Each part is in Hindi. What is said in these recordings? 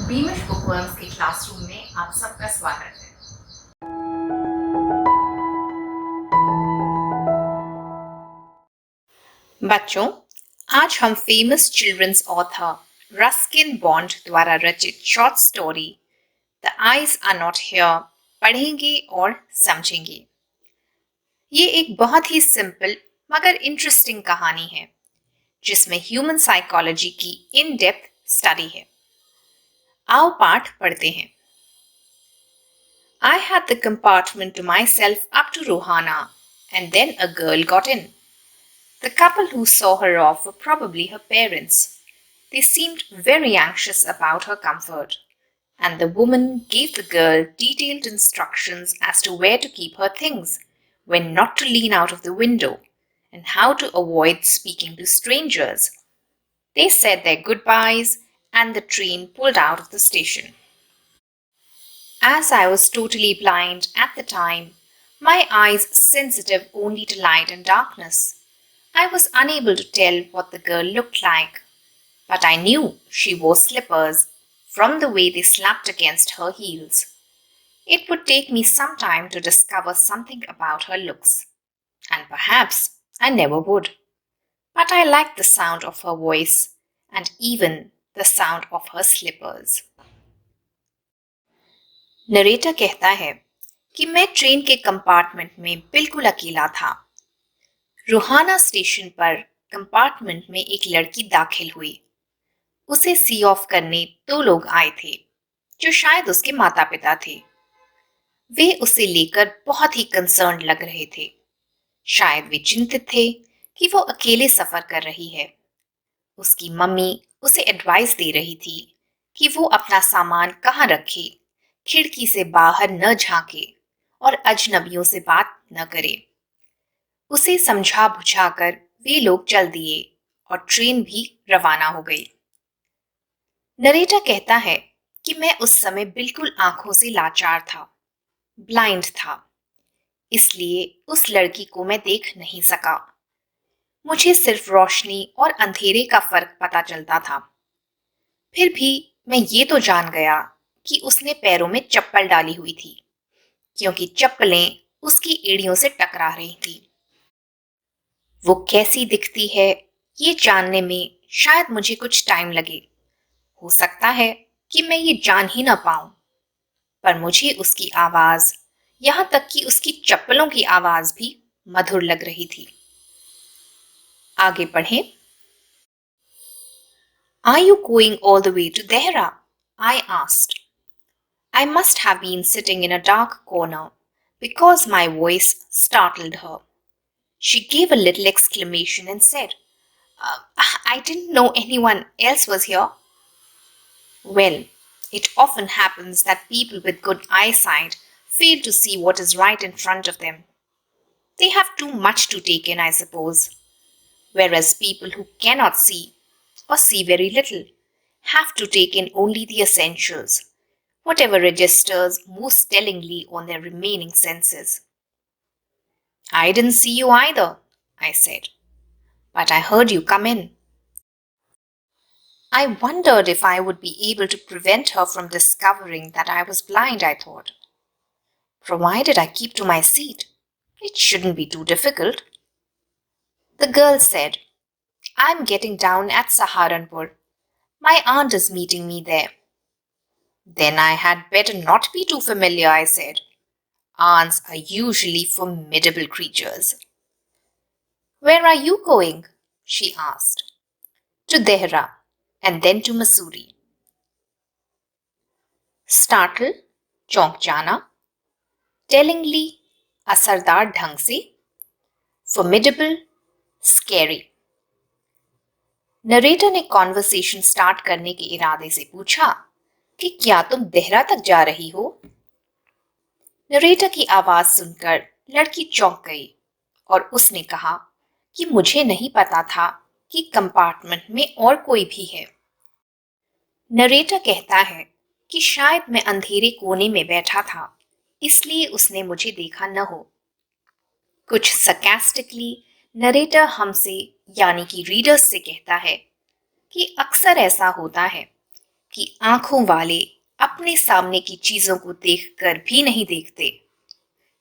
बीमिश बुकवर्म्स के क्लासरूम में आप सबका स्वागत है। बच्चों, आज हम famous childrens author Ruskin Bond द्वारा रचित short story the eyes are not here पढ़ेंगे और समझेंगे। ये एक बहुत ही सिंपल मगर इंटरेस्टिंग कहानी है जिसमें ह्यूमन साइकोलॉजी की इन डेप्थ स्टडी है। आओ पाठ पढ़ते हैं। I had the compartment to myself up to Rohana, and then a girl got in. The couple who saw her off were probably her parents. They seemed very anxious about her comfort, and the woman gave the girl detailed instructions as to where to keep her things, when not to lean out of the window, and how to avoid speaking to strangers. They said their goodbyes, and the train pulled out of the station. As I was totally blind at the time, my eyes sensitive only to light and darkness, I was unable to tell what the girl looked like, but I knew she wore slippers from the way they slapped against her heels. It would take me some time to discover something about her looks, and perhaps I never would. But I liked the sound of her voice and even the sound of her slippers. Narrator कहता है कि मैं ट्रेन के कंपार्टमेंट में बिल्कुल अकेला था। रोहाना स्टेशन पर कंपार्टमेंट में एक लड़की दाखिल हुई। उसे सी ऑफ करने 2 लोग आए थे जो शायद उसके माता पिता थे। वे उसे लेकर बहुत ही कंसर्न लग रहे थे। शायद वे चिंतित थे कि वो अकेले सफर कर रही है। उसकी मम्मी उसे एडवाइस दे रही थी कि वो अपना सामान कहाँ रखे, खिड़की से बाहर न झांके और अजनबियों से बात न करे। उसे समझा बुझाकर वे लोग चल दिए और ट्रेन भी रवाना हो गई। नरेटर कहता है कि मैं उस समय बिल्कुल आंखों से लाचार था, ब्लाइंड था, इसलिए उस लड़की को मैं देख नहीं सका। मुझे सिर्फ रोशनी और अंधेरे का फर्क पता चलता था। फिर भी मैं ये तो जान गया कि उसने पैरों में चप्पल डाली हुई थी, क्योंकि चप्पलें उसकी एड़ियों से टकरा रही थी। वो कैसी दिखती है ये जानने में शायद मुझे कुछ टाइम लगे। हो सकता है कि मैं ये जान ही ना पाऊं, पर मुझे उसकी आवाज, यहां तक कि उसकी चप्पलों की आवाज भी मधुर लग रही थी। आगे पढ़ें। Are you going all the way to Dehra? I asked. I must have been sitting in a dark corner because my voice startled her. She gave a little exclamation and said, I didn't know anyone else was here. Well, it often happens that people with good eyesight fail to see what is right in front of them. They have too much to take in, I suppose. Whereas people who cannot see, or see very little, have to take in only the essentials, whatever registers most tellingly on their remaining senses. I didn't see you either, I said, but I heard you come in. I wondered if I would be able to prevent her from discovering that I was blind, I thought. Provided I keep to my seat, it shouldn't be too difficult. The girl said, I'm getting down at Saharanpur. My aunt is meeting me there. Then I had better not be too familiar, I said. Aunts are usually formidable creatures. Where are you going? She asked. To Dehra and then to Mussoorie. Startled, चौंक जाना, tellingly, असरदार ढंग से, formidable, scary. नरेटर ने कॉन्वर्सेशन स्टार्ट करने के इरादे से पूछा कि क्या तुम देहरा तक जा रही हो? नरेटर की आवाज सुनकर लड़की चौंक गई और उसने कहा कि मुझे नहीं पता था कि कंपार्टमेंट में और कोई भी है। नरेटर कहता है कि शायद मैं अंधेरे कोने में बैठा था, इसलिए उसने मुझे देखा न हो। कुछ सरकास्टिकली नरेटर हमसे यानी कि रीडर्स से कहता है कि अक्सर ऐसा होता है कि आंखों वाले अपने सामने की चीजों को देखकर भी नहीं देखते।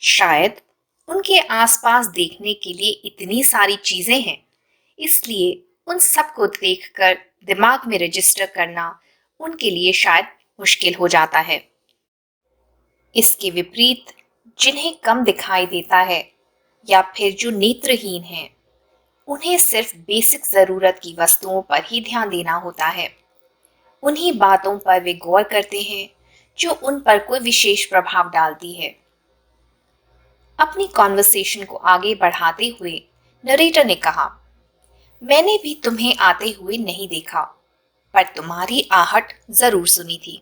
शायद उनके आसपास देखने के लिए इतनी सारी चीजें हैं, इसलिए उन सबको देखकर दिमाग में रजिस्टर करना उनके लिए शायद मुश्किल हो जाता है। इसके विपरीत जिन्हें कम दिखाई देता है या फिर जो नेत्रहीन हैं, उन्हें सिर्फ बेसिक जरूरत की वस्तुओं पर ही ध्यान देना होता है। उन्हीं बातों पर वे गौर करते हैं जो उन पर कोई विशेष प्रभाव डालती है। अपनी कॉन्वर्सेशन को आगे बढ़ाते हुए नरेटर ने कहा, मैंने भी तुम्हें आते हुए नहीं देखा, पर तुम्हारी आहट जरूर सुनी थी।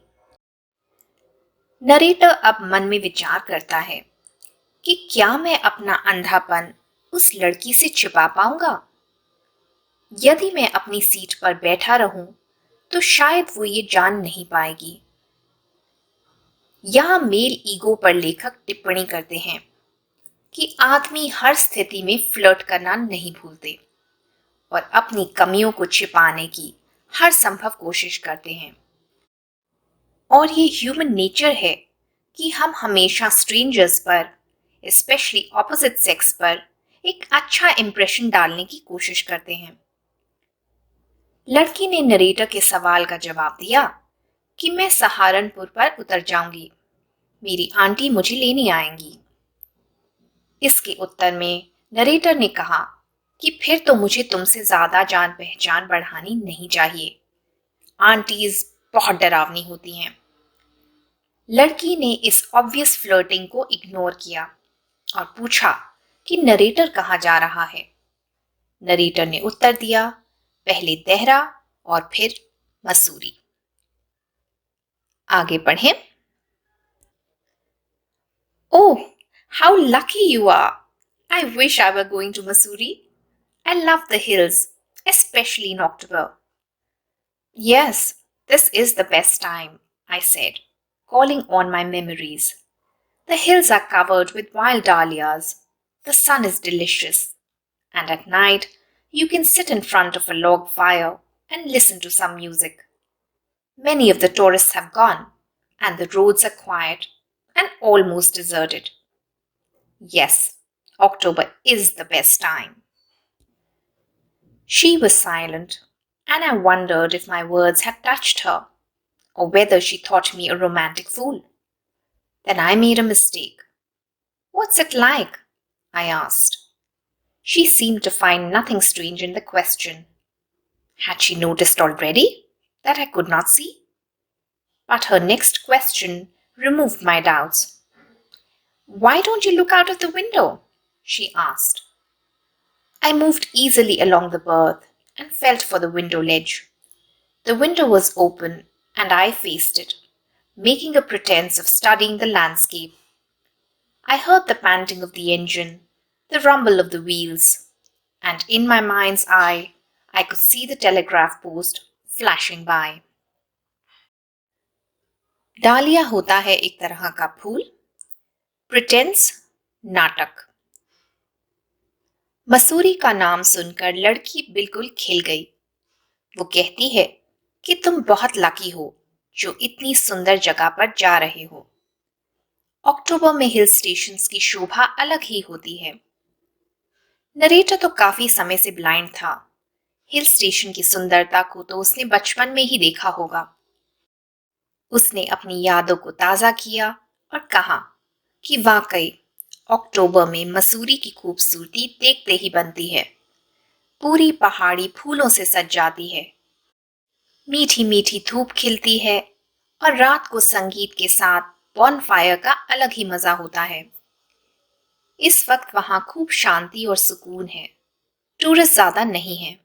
नरेटर अब मन में विचार करता है कि क्या मैं अपना अंधापन उस लड़की से छिपा पाऊंगा? यदि मैं अपनी सीट पर बैठा रहूं, तो शायद वो ये जान नहीं पाएगी। यहां मेल ईगो पर लेखक टिप्पणी करते हैं कि आदमी हर स्थिति में फ्लर्ट करना नहीं भूलते और अपनी कमियों को छिपाने की हर संभव कोशिश करते हैं। और ये ह्यूमन नेचर है कि हम हमेशा स्ट्रेंजर्स पर, स्पेशली ऑपोजिट सेक्स पर, एक अच्छा इंप्रेशन डालने की कोशिश करते हैं। लड़की ने नरेटर के सवाल का जवाब दिया कि मैं सहारनपुर पर उतर जाऊंगी, मेरी आंटी मुझे लेने आएंगी। इसके उत्तर में नरेटर ने कहा कि फिर तो मुझे तुमसे ज्यादा जान पहचान बढ़ानी नहीं चाहिए। आंटीज बहुत डरावनी होती हैं। लड़की ने इस ऑब्वियस फ्लर्टिंग को इग्नोर किया और पूछा कि नरेटर कहाँ जा रहा है। नरेटर ने उत्तर दिया, पहले देहरा और फिर मसूरी। आगे पढ़ें। Oh, how lucky you are! I wish I were going to Missouri. I love the hills, especially in October. Yes, this is the best time, I said, calling on my memories. The hills are covered with wild dahlias. The sun is delicious. And at night, you can sit in front of a log fire and listen to some music. Many of the tourists have gone, and the roads are quiet and almost deserted. Yes, October is the best time. She was silent, and I wondered if my words had touched her, or whether she thought me a romantic fool. Then I made a mistake. What's it like? I asked. She seemed to find nothing strange in the question. Had she noticed already that I could not see? But her next question removed my doubts. Why don't you look out of the window? She asked. I moved easily along the berth and felt for the window ledge. The window was open and I faced it, making a pretense of studying the landscape. I heard the panting of the engine, the rumble of the wheels, and in my mind's eye, I could see the telegraph post flashing by. डालिया होता है एक तरह का फूल, प्रिटेंस नाटक। मसूरी का नाम सुनकर लड़की बिल्कुल खिल गई। वो कहती है कि तुम बहुत लकी हो जो इतनी सुंदर जगह पर जा रहे हो। अक्टूबर में हिल स्टेशंस की शोभा अलग ही होती है। नरेटर तो काफी समय से ब्लाइंड था। हिल स्टेशन की सुंदरता को तो उसने बचपन में ही देखा होगा। उसने अपनी यादों को ताजा किया और कहा कि वाकई अक्टूबर में मसूरी की खूबसूरती देखते ही बनती है। पूरी पहाड़ी फूलों से सज जाती है, मीठी मीठी धूप खिलती है और रात को संगीत के साथ बॉनफायर का अलग ही मजा होता है। इस वक्त वहां खूब शांति और सुकून है। टूरिस्ट ज्यादा नहीं है,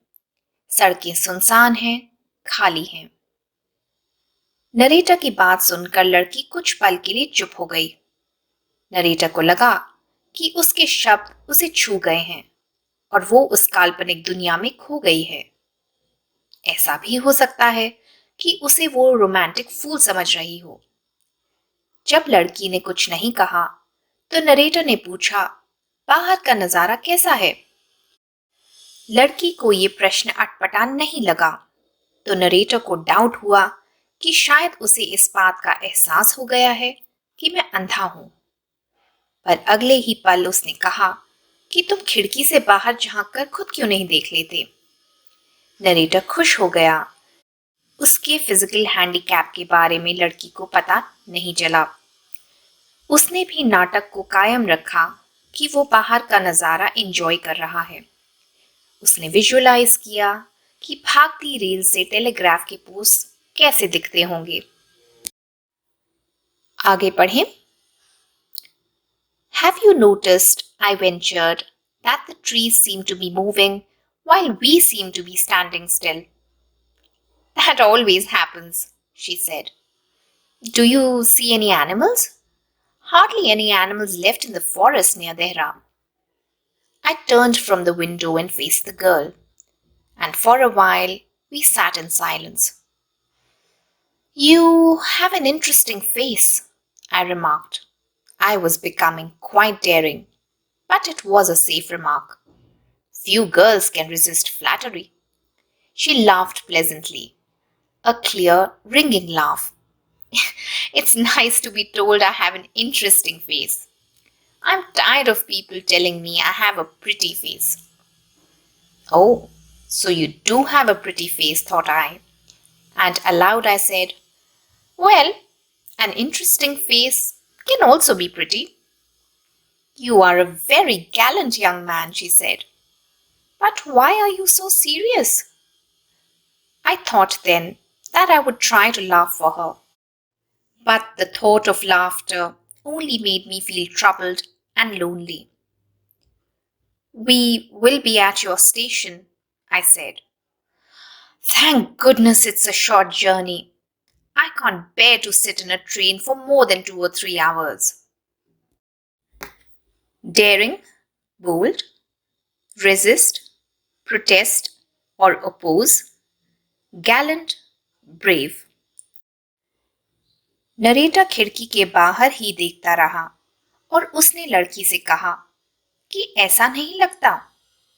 सड़कें सुनसान हैं, खाली हैं। नरेटर की बात सुनकर लड़की कुछ पल के लिए चुप हो गई। नरेटर को लगा कि उसके शब्द उसे छू गए हैं और वो उस काल्पनिक दुनिया में खो गई है। ऐसा भी हो सकता है कि उसे वो रोमांटिक फूल समझ रही हो। जब लड़की ने कुछ नहीं कहा तो नरेटर ने पूछा, बाहर का नजारा कैसा है? लड़की को ये प्रश्न अटपटा नहीं लगा तो नरेटर को डाउट हुआ कि शायद उसे इस बात का एहसास हो गया है कि मैं अंधा हूं। पर अगले ही पल उसने कहा कि तुम खिड़की से बाहर झांक कर खुद क्यों नहीं देख लेते। नरेटर खुश हो गया। उसके फिजिकल हैंडीकैप के बारे में लड़की को पता नहीं चला। उसने भी नाटक को कायम रखा कि वो बाहर का नजारा एंजॉय कर रहा है। उसने विजुअलाइज किया कि भागती रेल से टेलीग्राफ के पोस्ट कैसे दिखते होंगे। आगे पढ़ें। Have you noticed, I ventured, that the trees seem to be moving while we seem to be standing still? That always happens, she said. Do you see any animals? Hardly any animals left in the forest near Dehra. I turned from the window and faced the girl, and for a while we sat in silence. You have an interesting face, I remarked. I was becoming quite daring, but it was a safe remark. Few girls can resist flattery. She laughed pleasantly, a clear, ringing laugh. It's nice to be told I have an interesting face. I'm tired of people telling me I have a pretty face. Oh, so you do have a pretty face, thought I. And aloud I said, well, an interesting face can also be pretty. You are a very gallant young man, she said. But why are you so serious? I thought then that I would try to laugh for her. But the thought of laughter only made me feel troubled and lonely. We will be at your station, I said. Thank goodness it's a short journey. I can't bear to sit in a train for more than 2 or 3 hours. Daring, bold, resist, protest, or oppose, gallant, brave. नरेटा खिड़की के बाहर ही देखता रहा और उसने लड़की से कहा कि ऐसा नहीं लगता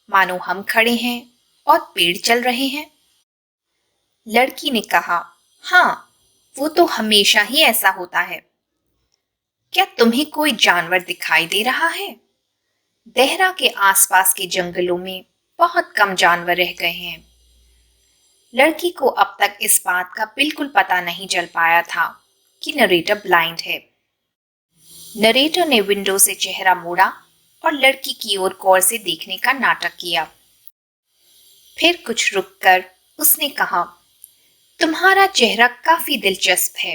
मानो हम खड़े हैं और पेड़ चल रहे हैं। लड़की ने कहा, हाँ, वो तो हमेशा ही ऐसा होता है। क्या तुम्हें कोई जानवर दिखाई दे रहा है? देहरा के आसपास के जंगलों में बहुत कम जानवर रह गए हैं। लड़की को अब तक इस बात का बिल्कुल पता नहीं चल पाया था कि नरेटर ब्लाइंड है। नरेटर ने विंडो से चेहरा मोड़ा और लड़की की ओर गौर से देखने का नाटक किया। फिर कुछ रुककर उसने कहा, तुम्हारा चेहरा काफी दिलचस्प है।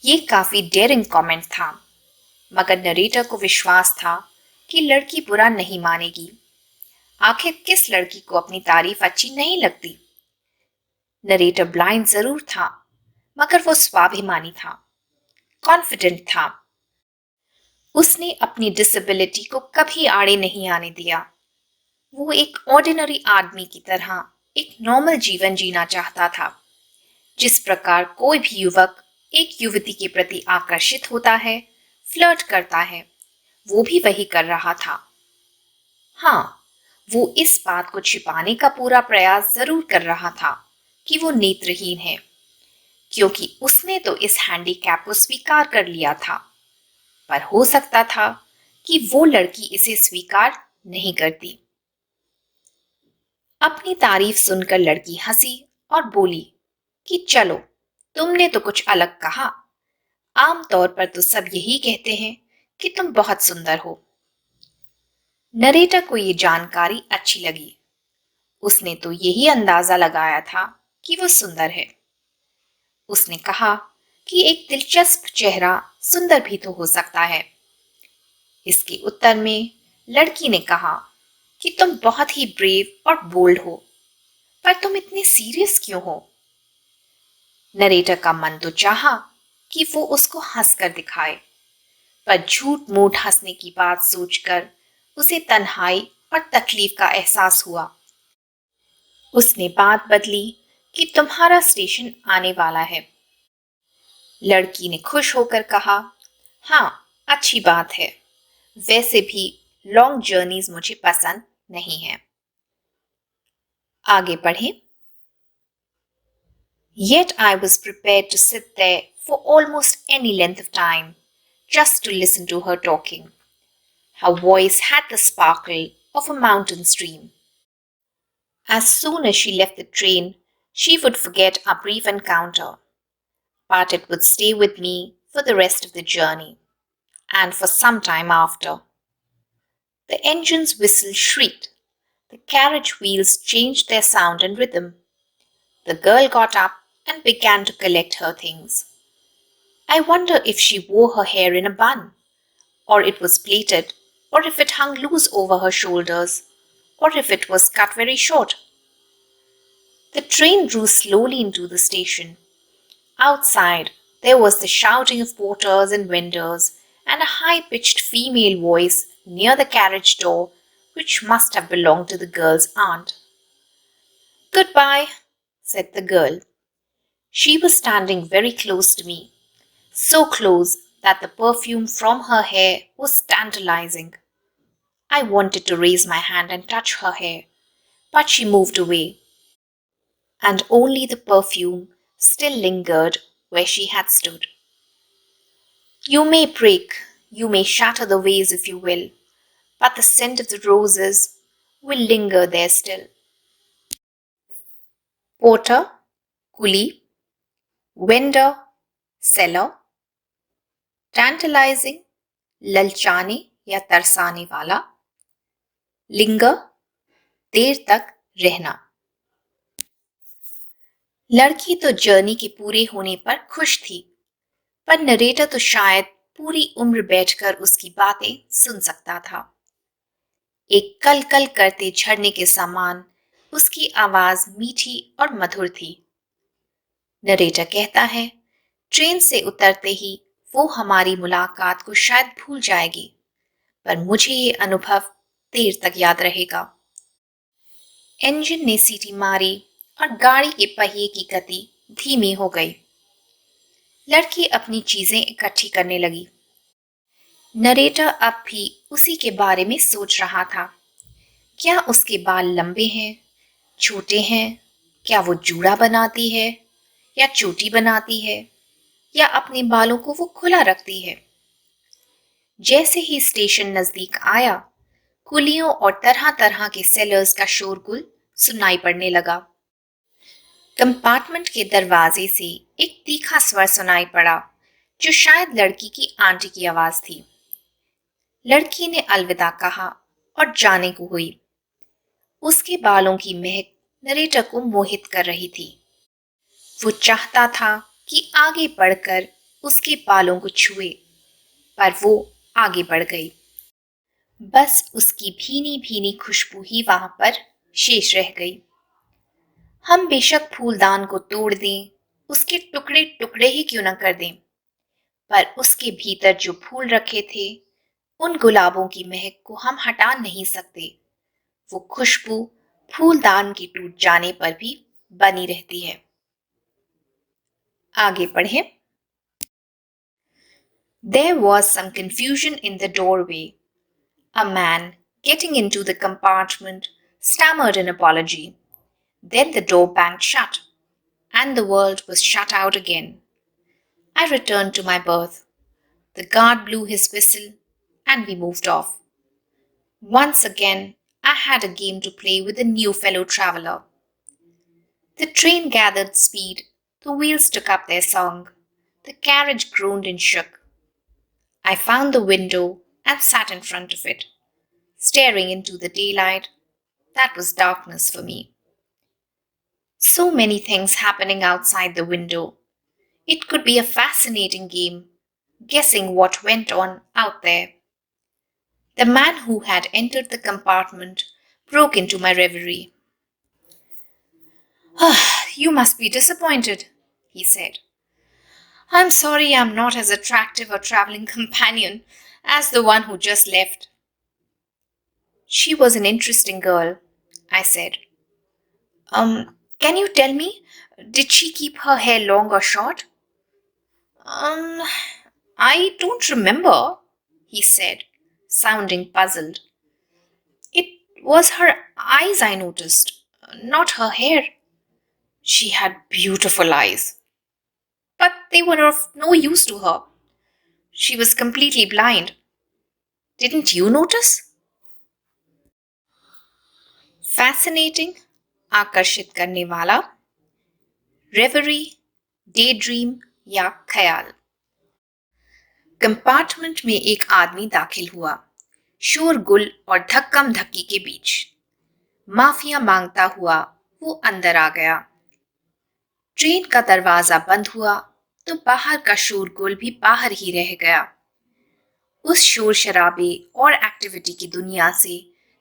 ये काफी डेयरिंग कमेंट था, मगर नरेटर को विश्वास था कि लड़की बुरा नहीं मानेगी। आखिर किस लड़की को अपनी तारीफ अच्छी नहीं लगती? नरेटर ब्लाइंड जरूर था, मगर वो स्वाभिमानी था, कॉन्फिडेंट था। उसने अपनी डिसेबिलिटी को कभी आड़े नहीं आने दिया। वो एक ऑर्डिनरी आदमी की तरह एक नॉर्मल जीवन जीना चाहता था। जिस प्रकार कोई भी युवक एक युवती के प्रति आकर्षित होता है, फ्लर्ट करता है, वो भी वही कर रहा था। हाँ, वो इस बात को छिपाने का पूरा प्रयास जरूर कर रहा था कि वो नेत्रहीन है, क्योंकि उसने तो इस हैंडीकैप को स्वीकार कर लिया था। पर हो सकता था कि वो लड़की इसे स्वीकार नहीं करती। अपनी तारीफ सुनकर लड़की हंसी और बोली कि चलो, तुमने तो कुछ अलग कहा। आमतौर पर तो सब यही कहते हैं कि तुम बहुत सुंदर हो। नरेटर को ये जानकारी अच्छी लगी। उसने तो यही अंदाजा लगाया था कि वो सुंदर है। उसने कहा कि एक दिलचस्प चेहरा सुंदर भी तो हो सकता है। इसके उत्तर में लड़की ने कहा कि तुम बहुत ही ब्रेव और बोल्ड हो, पर तुम इतने सीरियस क्यों हो? नरेटर का मन तो चाहा कि वो उसको हंसकर दिखाए, पर झूठ मूठ हंसने की बात सोचकर उसे तन्हाई और तकलीफ का एहसास हुआ। उसने बात बदली कि तुम्हारा स्टेशन आने वाला है। लड़की ने खुश होकर कहा, हाँ, अच्छी बात है। वैसे भी लॉन्ग जर्नीज मुझे पसंद नहीं है। आगे पढ़ें। Yet I was prepared to sit there for almost any length of time just to listen to her talking. Her voice had the sparkle of a mountain stream. As soon as she left the train, she would forget our brief encounter, but it would stay with me for the rest of the journey and for some time after. The engine's whistle shrieked. The carriage wheels changed their sound and rhythm. The girl got up and began to collect her things. I wonder if she wore her hair in a bun, or it was plaited, or if it hung loose over her shoulders, or if it was cut very short. The train drew slowly into the station. Outside, there was the shouting of porters and vendors, and a high pitched female voice near the carriage door, which must have belonged to the girl's aunt. Goodbye, said the girl. She was standing very close to me, so close that the perfume from her hair was tantalizing. I wanted to raise my hand and touch her hair, but she moved away, and only the perfume still lingered where she had stood. You may break, you may shatter the vase if you will, but the scent of the roses will linger there still. Porter, coolie, vendor, seller, tantalizing, ललचाने या तरसाने वाला, लिंगर, देर तक रहना. लड़की तो जर्नी के पूरे होने पर खुश थी, पर नरेटर तो शायद पूरी उम्र बैठकर उसकी बातें सुन सकता था. एक कल कल करते झरने के समान उसकी आवाज मीठी और मधुर थी. नरेटर कहता है, ट्रेन से उतरते ही वो हमारी मुलाकात को शायद भूल जाएगी, पर मुझे ये अनुभव देर तक याद रहेगा. इंजन ने सीटी मारी और गाड़ी के पहिए की गति धीमी हो गई. लड़की अपनी चीजें इकट्ठी करने लगी. नरेटर अब भी उसी के बारे में सोच रहा था. क्या उसके बाल लंबे हैं, छोटे हैं? क्या वो जूड़ा बनाती है या चोटी बनाती है, या अपने बालों को वो खुला रखती है? जैसे ही स्टेशन नजदीक आया, कुलियों और तरह तरह के सेलर्स का शोरगुल सुनाई पड़ने लगा. कंपार्टमेंट के दरवाजे से एक तीखा स्वर सुनाई पड़ा, जो शायद लड़की की आंटी की आवाज थी. लड़की ने अलविदा कहा और जाने को हुई. उसके बालों की महक नरेटर को मोहित कर रही थी. वो चाहता था कि आगे बढ़कर उसके बालों को छुए, पर वो आगे बढ़ गई. बस उसकी भीनी भीनी खुशबू ही वहां पर शेष रह गई. हम बेशक फूलदान को तोड़ दें, उसके टुकड़े टुकड़े ही क्यों न कर दें, पर उसके भीतर जो फूल रखे थे, उन गुलाबों की महक को हम हटा नहीं सकते. वो खुशबू फूलदान के टूट जाने पर भी बनी रहती है. आगे पढ़ें. There was some confusion in the doorway. A man getting into the compartment stammered an apology. Then the door banged shut, and the world was shut out again. I returned to my berth. The guard blew his whistle, and we moved off. Once again, I had a game to play with a new fellow traveler. The train gathered speed, the wheels took up their song, the carriage groaned and shook. I found the window and sat in front of it, staring into the daylight. That was darkness for me. So many things happening outside the window. It could be a fascinating game, guessing what went on out there. The man who had entered the compartment broke into my reverie. You must be disappointed, he said. I'm sorry I'm not as attractive a traveling companion as the one who just left. She was an interesting girl, I said. Can you tell me, did she keep her hair long or short? I don't remember, he said, sounding puzzled. It was her eyes I noticed, not her hair. She had beautiful eyes, but they were of no use to her. She was completely blind. Didn't you notice? Fascinating, आकर्षित करने वाला, रेवरी, डे ड्रीम या ख्याल। कंपार्टमेंट में एक आदमी दाखिल हुआ, शोरगुल और धक्कम धक्की के बीच। माफिया मांगता हुआ वो अंदर आ गया। ट्रेन का दरवाजा बंद हुआ तो बाहर का शोरगुल भी बाहर ही रह गया। उस शोर शराबे और एक्टिविटी की दुनिया से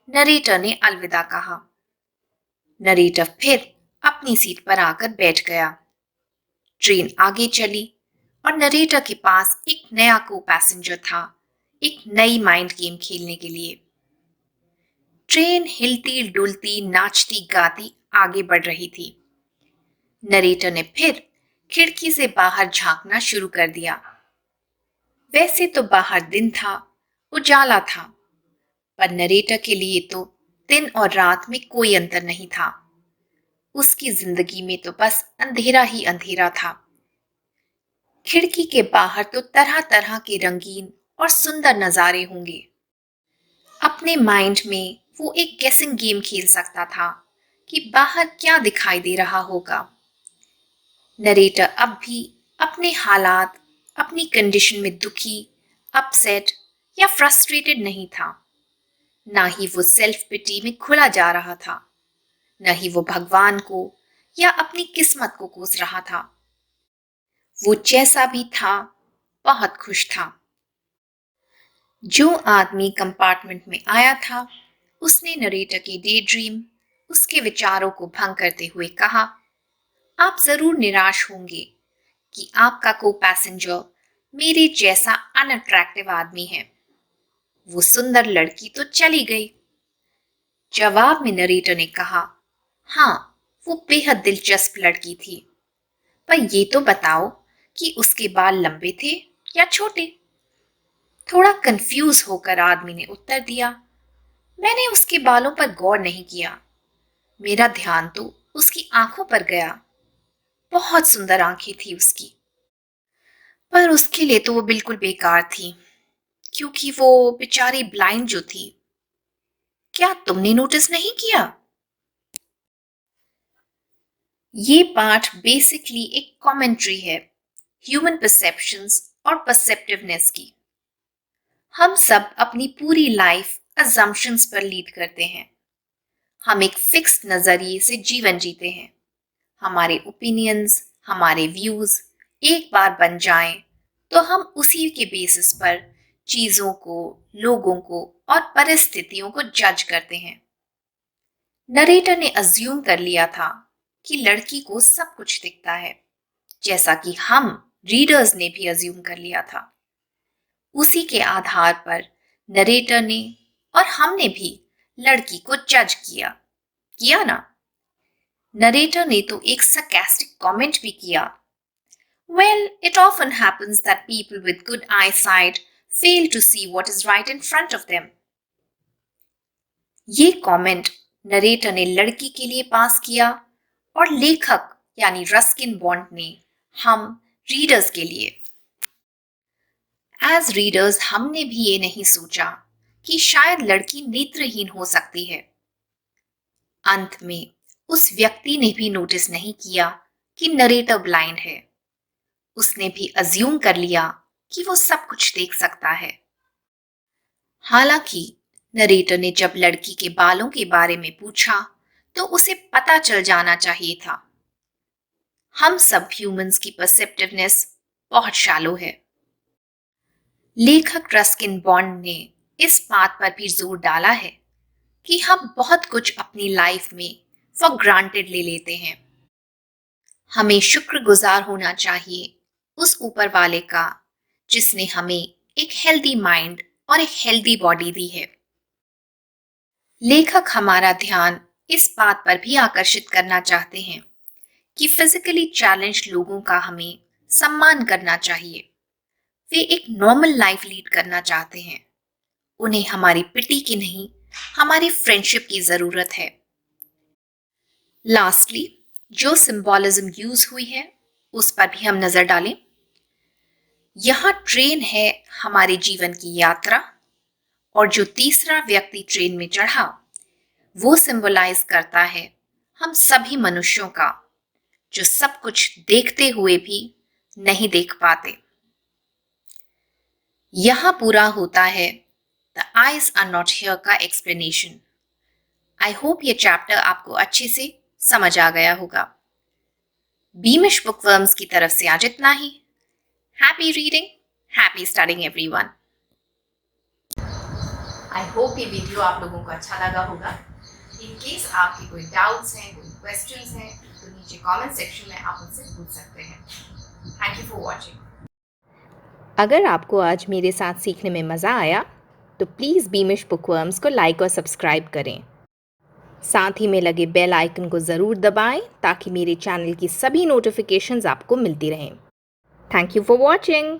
नरेटर ने अलविदा कहा। नरेटर फिर अपनी सीट पर आकर बैठ गया। ट्रेन आगे चली और नरेटर के पास एक नया को पैसेंजर था, एक नई माइंड गेम खेलने के लिए। ट्रेन हिलती डुलती नाचती गाती आगे बढ़ रही थी। नरेटर ने फिर खिड़की से बाहर झांकना शुरू कर दिया। वैसे तो बाहर दिन था, उजाला था, पर नरेटर के लिए तो दिन और रात में कोई अंतर नहीं था। उसकी जिंदगी में तो बस अंधेरा ही अंधेरा था। खिड़की के बाहर तो तरह तरह के रंगीन और सुंदर नजारे होंगे। अपने माइंड में वो एक गेसिंग गेम खेल सकता था कि बाहर क्या दिखाई दे रहा होगा। नरेटर अब भी अपने हालात, अपनी कंडीशन में दुखी, अपसेट या फ्रस्ट्रेटेड नहीं था। ना ही वो सेल्फ पिटी में खुला जा रहा था, न ही वो भगवान को या अपनी किस्मत को कोस रहा था। वो जैसा भी था, बहुत खुश था। जो आदमी कंपार्टमेंट में आया था, उसने नरेटर के डे ड्रीम, उसके विचारों को भंग करते हुए कहा, आप जरूर निराश होंगे कि आपका को पैसेंजर मेरे जैसा अनअट्रैक्टिव आदमी है। वो सुंदर लड़की तो चली गई। जवाब में नरेटर ने कहा, हाँ, वो बेहद दिलचस्प लड़की थी, पर ये तो बताओ कि उसके बाल लंबे थे या छोटे। थोड़ा कंफ्यूज होकर आदमी ने उत्तर दिया, मैंने उसके बालों पर गौर नहीं किया। मेरा ध्यान तो उसकी आंखों पर गया। बहुत सुंदर आंखें थी उसकी, पर उसके लिए तो वो बिल्कुल बेकार थी, क्योंकि वो बेचारी ब्लाइंड जो थी। क्या तुमने नोटिस नहीं किया? ये पाठ बेसिकली एक कमेंट्री है ह्यूमन परसेप्शंस और परसेप्टिवनेस की। हम सब अपनी पूरी लाइफ अजम्पशंस पर लीड करते हैं। हम एक फिक्स्ड नजरिए से जीवन जीते हैं। हमारे ओपिनियंस, हमारे व्यूज एक बार बन जाएं तो हम उसी के बेसिस पर चीजों को, लोगों को और परिस्थितियों को जज करते हैं। नरेटर ने अज्यूम कर लिया था कि लड़की को सब कुछ दिखता है, जैसा कि हम रीडर्स ने भी अज्यूम कर लिया था। उसी के आधार पर नरेटर ने और हमने भी लड़की को जज किया किया ना। नरेटर ने तो एक sarcastic कमेंट भी किया, Well, it often happens that people with good eyesight fail to see what is right in front of them. ये कमेंट नरेटर ने लड़की के लिए पास किया और लेखक यानी रस्किन बॉन्ड ने हम रीडर्स के लिए। एज रीडर्स हमने भी ये नहीं सोचा कि शायद लड़की नेत्रहीन हो सकती है। अंत में उस व्यक्ति ने भी नोटिस नहीं किया कि नरेटर ब्लाइंड है। उसने भी अज्यूम कर लिया कि वो सब कुछ देख सकता है। हालांकि नरेटर ने जब लड़की के बालों के बारे में पूछा तो उसे पता चल जाना चाहिए था। हम सब ह्यूमंस की परसेप्टिवनेस बहुत शैलो है। लेखक रस्किन बॉन्ड ने इस बात पर भी जोर डाला है कि हम बहुत कुछ अपनी लाइफ में फॉर ग्रांटेड ले लेते हैं। हमें शुक्रगुजार होना चाहिए उस ऊपर वाले का जिसने हमें एक हेल्दी माइंड और एक हेल्दी बॉडी दी है। लेखक हमारा ध्यान इस बात पर भी आकर्षित करना चाहते हैं कि फिजिकली चैलेंज्ड लोगों का हमें सम्मान करना चाहिए। वे एक नॉर्मल लाइफ लीड करना चाहते हैं। उन्हें हमारी पिटी की नहीं, हमारी फ्रेंडशिप की जरूरत है। लास्टली, जो सिंबॉलिज्म यूज हुई है उस पर भी हम नजर डालें। यहां ट्रेन है हमारे जीवन की यात्रा, और जो तीसरा व्यक्ति ट्रेन में चढ़ा वो सिंबलाइज करता है हम सभी मनुष्यों का, जो सब कुछ देखते हुए भी नहीं देख पाते। यहां पूरा होता है the eyes are not here का एक्सप्लेनेशन। आई होप ये चैप्टर आपको अच्छे से समझ आ गया होगा। बीमिश बुकवर्म्स की तरफ से आज इतना ही। Happy reading, happy studying everyone. I hope ये वीडियो आप लोगों को अच्छा लगा होगा। इन केस आपके कोई डाउट्स हैं, कोई क्वेश्चंस हैं, तो नीचे कमेंट सेक्शन में आप मुझसे पूछ सकते हैं। Thank you for watching. अगर आपको आज मेरे साथ सीखने में मज़ा आया तो प्लीज़ बीमिश बुकवर्म्स को लाइक और सब्सक्राइब करें। साथ ही में लगे बेल आइकन को ज़रूर दबाएं ताकि मेरे चैनल की सभी नोटिफिकेशंस आपको मिलती रहें। Thank you for watching.